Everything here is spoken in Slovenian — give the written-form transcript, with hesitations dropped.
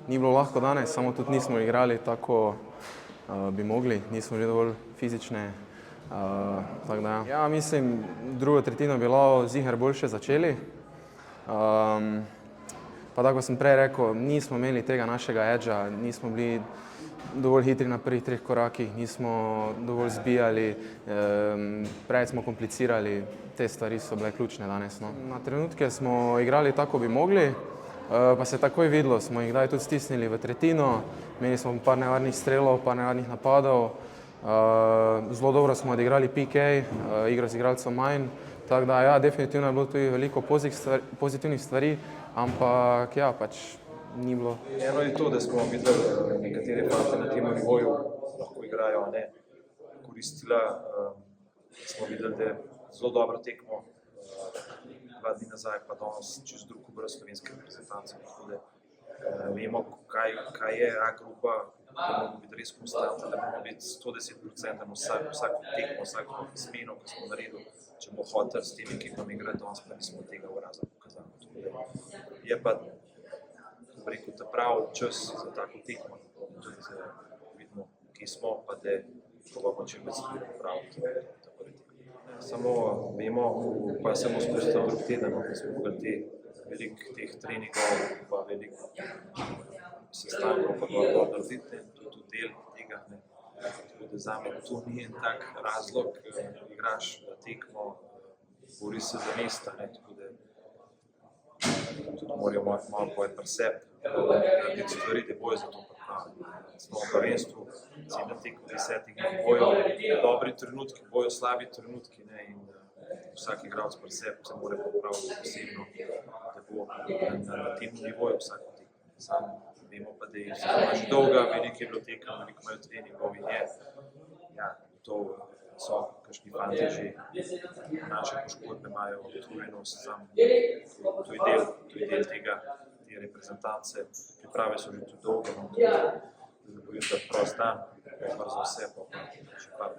Ni bilo lahko danes, samo tudi nismo igrali tako bi mogli, nismo bili dovolj fizični. Tako da ja. Ja, mislim, drugo tretjino bi bilo ziher boljše začeli. Pa tako sem prej rekel, nismo imeli tega našega edgea, nismo bili dovolj hitri na prvih 3 korakih, nismo dovolj zbijali, preveč smo komplicirali, te stvari so bile ključne danes. No. Na trenutke smo igrali tako bi mogli, pa se je takoj videlo, smo jih kdaj tudi stisnili v tretjino, imeli smo par nevarnih strelov, par nevarnih napadov, zelo dobro smo odigrali PK, igro z igralcem manj, tako da ja, definitivno je bilo tudi veliko pozitivnih stvari, ampak ja, pač ni bilo. Eno je to, da smo videli nekatere fante na tem nivoju lahko igrajo, ne koristila. Smo videli, da je zelo dobro tekmo 2 dni nazaj, pa danes čez drug obraz slovenske reprezentance. Vemo, kaj je A grupa, da moramo biti res konstantni, da moramo biti 110% na vsako tekmo, vsako smeno, ki smo naredili. Če bomo hoteli s temi ekipami igrati danes, pa nismo tega uraza pokazali. Je pa rekel, ta pravi čas za tako tekmo, tudi da vidimo, kje smo, pa da probamo čim več stvari popraviti. Samo vemo, pa se bomo spustili drug teden, da smo mogli veliko teh treningov, pa veliko sestankov pa dobro narediti, tudi del tega. Tako da zame to ni en tak razlog, igraš tekmo, boriš se za mesta, tako da tudi morajo malo povedati pri sebi, narediti stvari, da bojo za to pripravljeni. Smo v prvenstvu, si na tekmo 10 bojo dobri trenutki, bojo slabi trenutki, in vsak igralec pri sebi se mora popraviti posebno, da bo na tem nivoju vsak tekmo. Sam vemo pa, da je sezona že dolga, veliko je bilo tekem, veliko imajo treningov in je. Ja, to so kakšni fanti že naše poškodbe imajo utrujenost, to je del tega, te reprezentance. Priprave so že tudi dolge, da bo jutri prost dan, brzo vse, pa še par